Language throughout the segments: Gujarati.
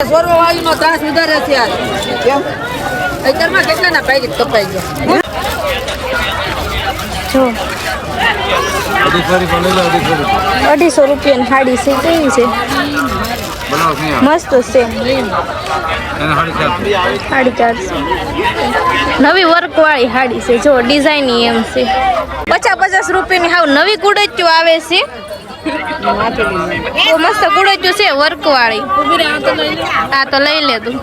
સોરવા વાળીનો ત્રાસ વધારે છે યાર. કેમ? અત્યારમાં કેટલાના પેકેટ કપાઈ ગયા? જો 250 રૂપિયાની સાડી છે. કેવી છે? મસ્ત છે. 450 નવી વર્ક વાળી સાડી છે. જો ડિઝાઇન એમ છે. 50 રૂપિયાની હાવ નવી કુડચ્યું આવે છે. બહુ મસ્ત કુડચ્યું છે વર્ક વાળી. હા તો લઈ લે તું.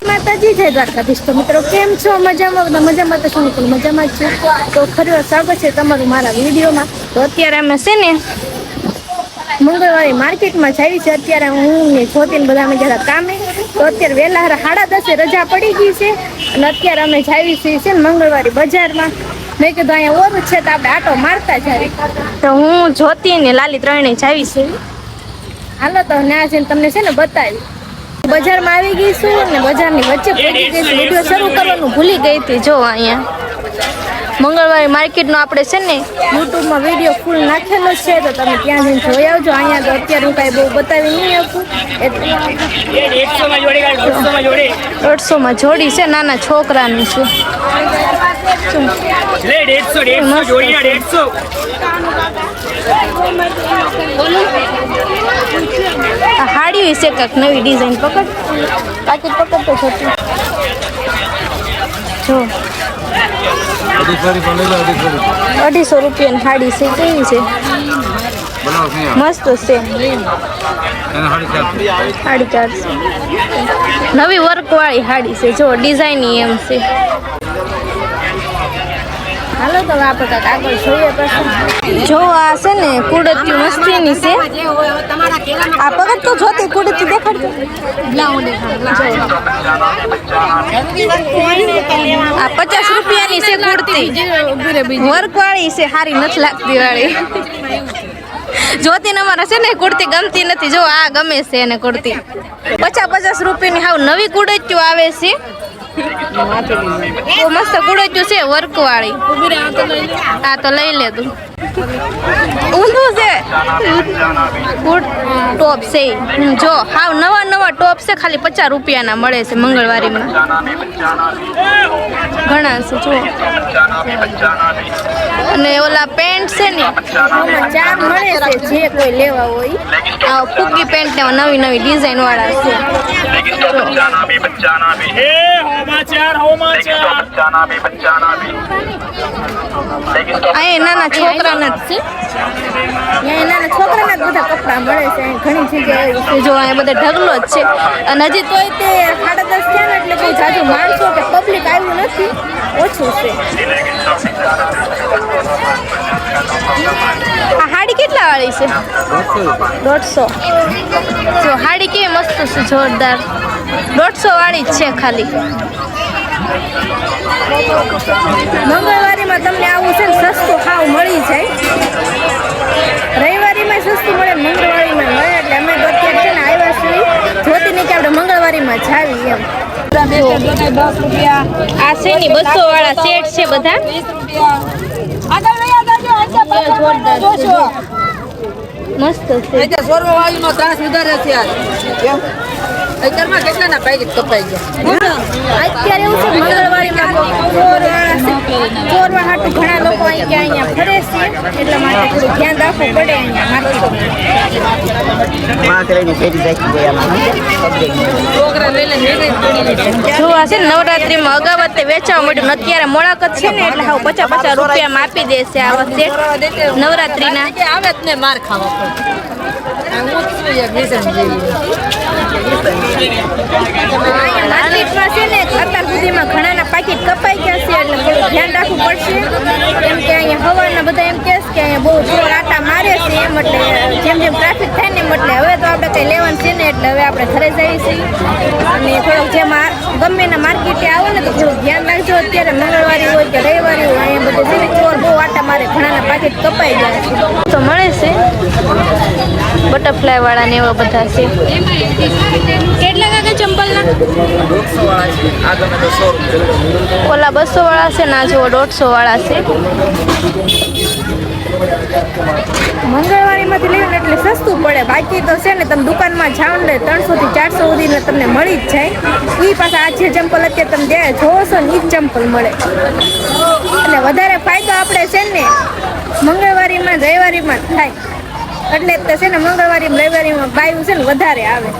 માતાજી જય દ્વારકાધીશ. તો મિત્રો કેમ છો? મજામાં? મજામાં તો શું પણ મજામાં જ છું. તો ફરી વાર સ્વાગત છે તમારું મારા વિડીયોમાં. તો અત્યારે અમે છે ને મંગળવારે માર્કેટમાં જઈએ છીએ. અત્યારે હું ને જ્યોતિને બધા અમે જરા કામે. તો અત્યારે વહેલા 10:30 રજા પડી ગઈ છે અને અત્યારે અમે જઈએ છીએ છે ને મંગળવારે બજારમાં. મેં કીધું અહીંયા ઓરું છે તો આપણે આટો મારતા જઈએ. તો હું જ્યોતિ ને લાલી ત્રણેય જાવી છે. હાલો તો ત્યાં જઈને તમને છે ને બતાવી. બજારમાં આવી ગઈ છું ને બજારની વચ્ચે પહોંચી ગઈ છું. વિડીયો શરૂ કરવાનું ભૂલી ગઈ હતી. જો અહીંયા મંગળવારે માર્કેટનો આપણે છે ને યુટ્યુબમાં વિડીયો ફૂલ નાખેલો છે તો તમે ત્યાં જઈને જોઈ આવજો. અહીંયા તો અત્યારે હું કાંઈ બહુ બતાવી નહીં શકું. 150માં જોડી છે. નાના છોકરાની છે. હાડી વિશે કાંઈક નવી ડિઝાઇન પકડ. પાકીટ પકડ તો છોટી. જો 250 રૂપિયાની સાડી છે. કેવી છે? મસ્ત છે. 450 નવી વર્ક વાળી સાડી છે. જો ડિઝાઇન એમ છે. હાલો તો આપણે કાંઈક આગળ જોઈએ પછી. જો આ છે ને કુડત્યું મસ્તીની છે. આ પગત તો જોતી કુડત્યું દેખાડજો. આ 50 રૂપિયાની છે કુર્તી. વર્ક વાળી છે. સારી નથી લાગતી વાળી. જ્યોતિને અમારા છે ને કુર્તી ગમતી નથી. જો આ ગમે છે એને કુર્તી. 50 રૂપિયાની હાવ નવી કુડત્યું આવે છે. બહુ મસ્ત કુડચ્યું છે વર્ક વાળી. હા તો લઈ લે તું. ઊંધું છે ટોપ છે. જો હાવ નવા ટોપ છે. ખાલી 50 રૂપિયાના મળે છે મંગળવારીમાં. ઘણા છે જો. અને ઓલા પેન્ટ છે ને 4 મળે છે. જે કોઈ લેવા હોય આ ફૂગી પેન્ટ ને નવી ડિઝાઇન વાળા છે. અહીંયા નાના છોકરાના જ છે. નાના છોકરાના જ બધા કપડા મળે છે. ઘણી જગ્યાએ જો અહીંયા બધા ઢગલો જ છે. અને હજી તોય તે 10:30 થયા ને એટલે કોઈ જાજુ માણસો કે પબ્લિક આવ્યું નથી. ઓછું છે. આ હાડી કેટલા વાળી છે? 150. જો હાડી કેવી મસ્ત છે. જોરદાર. 150 વાળી જ છે ખાલી. મંગળવારીમાં તમને આવું છે ને સસ્તું ખાવ મળી જાય. રવિવારીમાં સસ્તું મળે, મંગળવારીમાં મળે. એટલે અમે અત્યારે છે ને આવ્યા છીએ જ્યોતિને કે આપણે મંગળવારીમાં જાવી એમ. 10 રૂપિયા. આ છે ને 200 વાળા સેટ છે બધા. મસ્ત છે. સોરવા વાળીનો ત્રાસ વધારે છે યાર. કેમ? અત્યારમાં કેટલાના પેકેટ કપાઈ ગયા? અત્યારે એવું છે મંગળવારીમાં ચોરવા હાટું ઘણા લોકો અહીંયા ફરે છે. એટલા માટે થોડું ધ્યાન રાખવું પડે અહીંયા. જો આ છે નવરાત્રીમાં અગાવતે વેચાવા મળ્યું. અત્યારે મોળાકત છે ને એટલે હાવ 50 રૂપિયામાં આપી દેશે આ વખતે નવરાત્રીના. આવે જ ને માર ખાવા માર્કેટમાં છે ને અત્યાર સુધીમાં ઘણાના પાકીટ કપાઈ ગયા છે એટલે થોડું ધ્યાન રાખવું પડશે. કેમ કે અહીંયા હવાના બધા એમ કહે કે અહીંયા બહુ જોર આટા મારે છે એમ. એટલે જેમ ટ્રાફિક થાય ને એમ એટલે હવે તો આપણે કંઈ લેવાનું છે ને એટલે હવે આપણે ઘરે જઈએ છીએ. અને થોડુંક જે ગમે એના માર્કેટે આવો ને તો થોડું ધ્યાન રાખજો. અત્યારે મંગળવારી હોય કે રવિવારી હોય અહીંયા બધું છે ને ચોર બહુ આટા મારે. ઘણાના પાકીટ કપાઈ ગયા છે તો મળે છે. બટરફ્લાય વાળા ને એવા બધા છે. કેટલા કાકા ચંપલના? 150 વાળા છે. આ ગમે તો 100 રૂપિયા. ઓલા 200 વાળા છે. ના જો 150 વાળા છે. મંગળવારીમાંથી લેવું ને એટલે સસ્તું પડે. બાકી તો છે ને તમે દુકાનમાં જાઓ ને 300 થી 400 સુધીને તમને મળી જ જાય. એ પાછા આ જે ચંપલ અત્યારે તમે જે જોવો છો ને એ જ ચંપલ મળે. એટલે વધારે ફાયદો આપણે છે ને મંગળવારીમાં રવિવારીમાં થાય. એટલે જ છે ને મંગળવારી રવિવારીમાં બાયું છે ને વધારે આવે.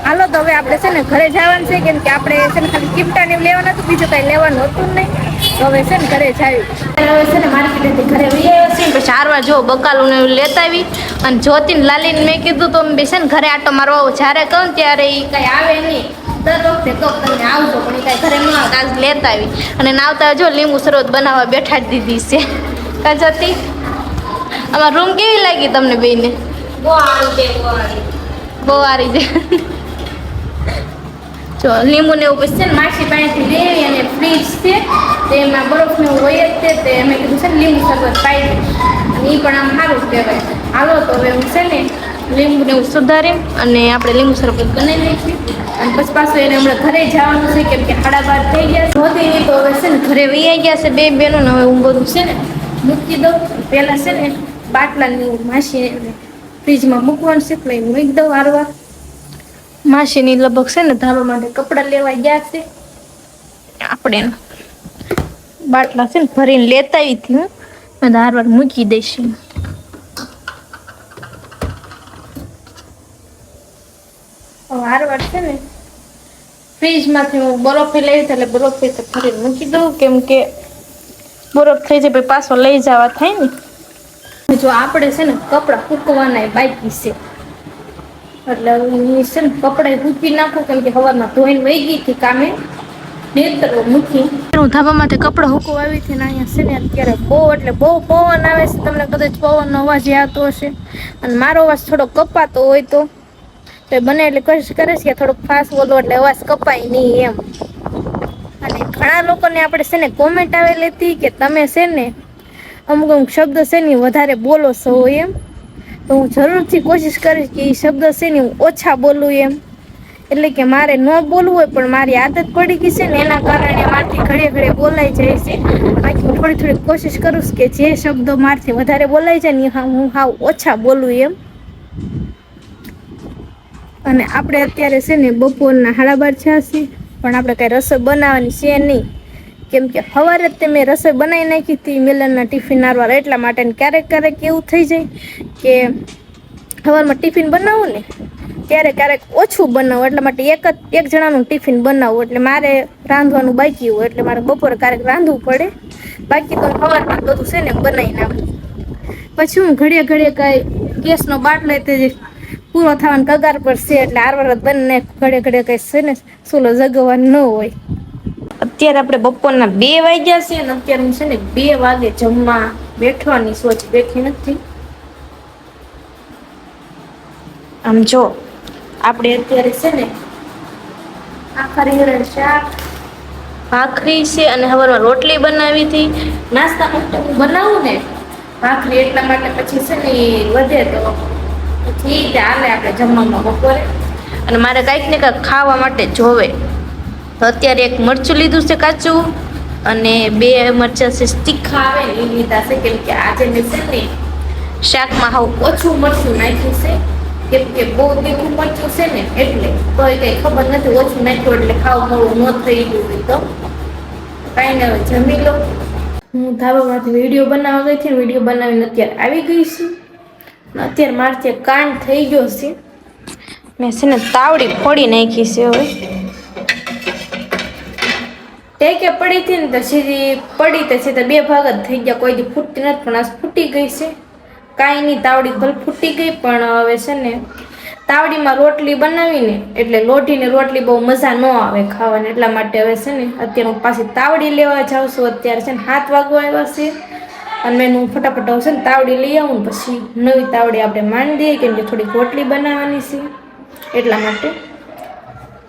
હાલો તો હવે આપણે છે ને ઘરે જવાનું છે, કેમ કે આપણે છે ને ખાલી ગિફ્ટ ને લેવાનું હતું, બીજું કઈ લેવાનું હતું નહીં. તો હવે છે ને ઘરે જાવી. હવે છે ને માર્કેટેથી ઘરે લઈ આવ્યા છે. પછી 4 વાર જો બકાલું ને લેતા આવી અને જ્યોતિને લાલીને મેં કીધું તો મેં છે ને ઘરે આટો મારવા આવું. જ્યારે કહું ત્યારે એ કઈ આવે નહીં. દર વખતે કહું તમે આવજો પણ એ કઈ ઘરે ન આવે. આજ લેતા આવી અને નાવતા જો લીંબુ શરબત બનાવવા બેઠાડી દીધી છે. કા જ્યોતિ, આમાં રૂમ કેવી લાગી તમને બેને? બહુ સારી છે. જો લીંબુ ને એવું પછી છે ને માસી પાસેથી લેવી અને ફ્રીજ છે તેમાં બરફ ને એવું હોય જ તે મેં કીધું છે ને લીંબુ શરબત પાઈ દે અને એ પણ આમ સારું કહેવાય. હાલો તો હવે હું છે ને લીંબુ ને એવું સુધારી અને આપણે લીંબુ શરબત બનાવી લઈશું. અને પછી પાછું એને હમણાં ઘરે જવાનું છે, કેમ કે 12:30 થઈ ગયા છે. મોદી તો હવે છે ને ઘરે વહી ગયા છે બે બહેનો ને. હવે હું બધું છે ને મૂકી દઉં. પહેલાં છે ને બાટલાની માસી ફ્રીજમાં મૂકવાનું છે એટલે મૂકી દઉં વારવાર. માસીની લગભગ છે ને ધાબા માટે કપડાં લેવા ગયા છે. આપણે બાટલા છે ને ભરીને લેતા આવી હતી હું ધારવાર મૂકી દઈશ. વારવાર છે ને ફ્રીજમાંથી હું બરફ લઈ એટલે બરફ ભરીને મૂકી દઉં, કેમ કે બરફ થઈ જાય પછી પાછો લઈ જવા થાય ને. જો આપણે છે ને કપડાં સૂકવાના બાકી છે એટલે હું છે ને કપડાં સૂકી નાખું, કેમ કે સવારમાં ધોઈને વહી ગઈ હતી કામે નેતર મૂકી. હું ધાબામાંથી કપડાં સૂકવા આવી હતી ને અહીંયા છે ને અત્યારે બહુ એટલે બહુ પવન આવે છે. તમને કદાચ પવનનો અવાજ આવતો હશે અને મારો અવાજ થોડો કપાતો હોય તો બને એટલે કોશિશ કરે છે કે થોડુંક ફાસ્ટ બોલો એટલે અવાજ કપાય નહીં એમ. અને ઘણા લોકોને આપણે છે ને કોમેન્ટ આવેલી હતી કે તમે છે ને અમુક અમુક શબ્દ છે ને વધારે બોલો છો એમ. તો હું જરૂરથી કોશિશ કરીશ કે એ શબ્દ છે ને હું ઓછા બોલું એમ. એટલે કે મારે ન બોલવું હોય પણ મારી આદત પડી ગઈ છે ને એના કારણે મારથી ઘડીએ ઘડીએ બોલાઈ જાય છે. બાકી હું થોડી થોડી કોશિશ કરું કે જે શબ્દો મારથી વધારે બોલાઈ જાય ને હું હાવ ઓછા બોલું એમ. અને આપણે અત્યારે છે ને બપોરના 12:30 છે પણ આપણે કાંઈ રસોઈ બનાવવાની છે નહીં, કેમ કે સવારે જ મેં રસોઈ બનાવી નાખી હતી મિલનના ટિફિન આરવાર. એટલા માટે ક્યારેક ક્યારેક એવું થઈ જાય કે સવારમાં ટિફિન બનાવું ને ત્યારે ક્યારેક ઓછું બનાવું. એટલા માટે એક જણાનું ટિફિન બનાવું એટલે મારે રાંધવાનું બાકી હોય એટલે મારે બપોરે ક્યારેક રાંધવું પડે. બાકી તો સવારમાં બધું છે ને બનાવી નાખું. પછી હું ઘડીએ ઘડીએ કાંઈ ગેસનો બાટલો તે પૂરો થવાનો કગાર પર છે એટલે આરવાર બંને ઘડે ઘડે કઈ છે ને સુલો જગવાનું ન હોય. અત્યારે આપણે બપોરના 2 વાગ્યા છે અને અત્યારે હું છે ને 2 વાગે જમવા બેઠવાની સોચ બેઠી નથી. આમ જો આપણે અત્યારે છે ને આખા રીંગણ શાક ભાખરી છે અને સવારમાં રોટલી બનાવી હતી. નાસ્તા માટે હું બનાવું ને ભાખરી એટલા માટે પછી છે ને એ વધે તો પછી હાલે આપણે જમવામાં બપોરે. અને મારે કાંઈક ને કાંઈક ખાવા માટે જોવે તો અત્યારે એક મરચું લીધું છે કાચું અને 2 મરચાં છે તીખા આવે ને એ લીધા છે, કેમ કે આજે મેં છે ને શાકમાં હાવ ઓછું મરચું નાખ્યું છે, કેમ કે બહુ તીખું મરચું છે ને એટલે તો એ કંઈ ખબર નથી ઓછું નાખ્યું એટલે ખાવ મોડું ન થઈ ગયું હોય તો કાંઈ ને હવે જમી લો. હું ધાબામાંથી વિડીયો બનાવવા ગઈ હતી ને વિડીયો બનાવીને અત્યારે આવી ગઈ છું. અત્યારે મારથી કાંડ થઈ ગયો છે. મેં છે ને તાવડી ફોડી નાખી છે. હવે ટેકે પડી હતી ને તો સીધી પડી તો સીધા 2 ભાગ જ થઈ ગયા. કોઈ દી ફૂટતી નથી પણ આજ ફૂટી ગઈ છે. કાંઈ નહીં, તાવડી ભલે ફૂટી ગઈ પણ હવે છે ને તાવડીમાં રોટલી બનાવીને એટલે લોઢીને રોટલી બહુ મજા ન આવે ખાવાની. એટલા માટે હવે છે ને અત્યારે હું પાછી તાવડી લેવા જાઉં છું. અત્યારે છે ને 7 વાગવા આવ્યા છે અને હું ફટાફટ આવશે ને તાવડી લઈ આવું ને પછી નવી તાવડી આપણે માંડી દઈએ, કેમ કે થોડીક રોટલી બનાવવાની છે એટલા માટે.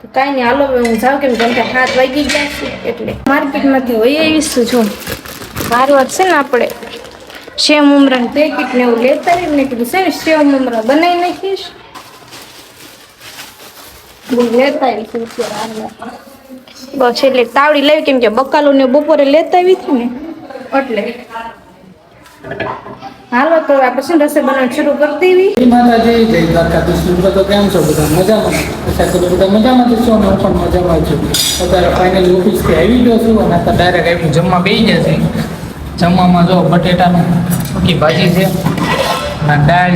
તો કાંઈ નહીં, હાલો હું જાઉં કેમ કે 7 વાગી ગયા છે એટલે માર્કેટમાંથી વહી આવીશું. જો વારવાર છે ને આપણે સેવ મમરાનું પેકેટ ને એવું લેતા આવીને કીધું છે ને સેવ મમરા બનાવી નાખીશ. લેતા આવીશું બસ એટલે તાવડી લેવી, કેમ કે બકાલું ને બપોરે લેતા આવી હતી ને એટલે હાલો તો આપણે શું રસોઈ બનાવવાનું શરૂ કરી દેવી. જય માતાજી, જય દ્વારકાધીશ. મિત્રો તો કેમ છો બધા? મજામાં? અચ્છા તો બધા મજામાં જ છો અને હું પણ મજામાં છું. અત્યારે ફાઇનલી ઓફિસથી આવી ગયો છું અને અત્યારે ડાયરેક્ટ આવીને જમવા બેસી ગયા છે. જમવામાં જો બટેટાનું સૂકી ભાજી છે અને દાળ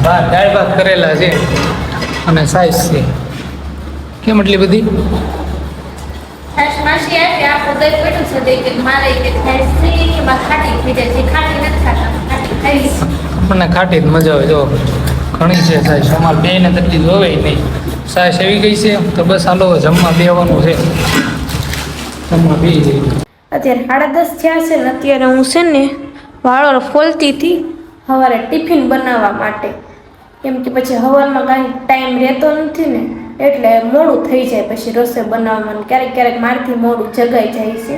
ભાત કરેલા છે અને સાઈઝ છે. કેમ એટલી બધી? માસી આવી આપણું દહીં પડ્યું છે દહીં કે મારે કે થાય છે એમાં ખાટી થઈ જાય છે. ખાટી નથી ખાતા, ખાટી ખાઈશ. આપણને ખાટી જ મજા આવે. જો ઘણી છે સાઈઝ, અમારે બેને તકલીફ જોવે નહીં. સાઈઝ આવી ગઈ છે તો બસ હાલો જમવા બેવાનું છે. જમવા બેસી જઈએ. અત્યારે 10:30 થયા છે ને અત્યારે હું છે ને વાળો ફોલતી હતી સવારે ટિફિન બનાવવા માટે. કેમ કે પછી સવારમાં કાંઈ ટાઈમ રહેતો નથી ને એટલે મોડું થઈ જાય પછી રસોઈ બનાવવામાં. ક્યારેક ક્યારેક મારથી મોડું જગાઈ જાય છે.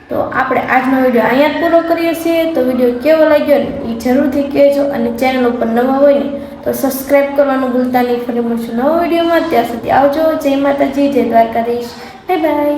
તો આપણે આજનો વિડીયો અહીંયા જ પૂરો કરીએ છીએ. તો વિડીયો કેવો લાગ્યો ને એ જરૂરથી કહેજો અને ચેનલ ઉપર નવા હોય ને તો સબસ્ક્રાઈબ કરવાનું ભૂલતા નહીં. ફરી મળશું નવા વિડીયોમાં. ત્યાં સુધી આવજો. જય માતાજી, જય દ્વારકાધીશ. Bye bye.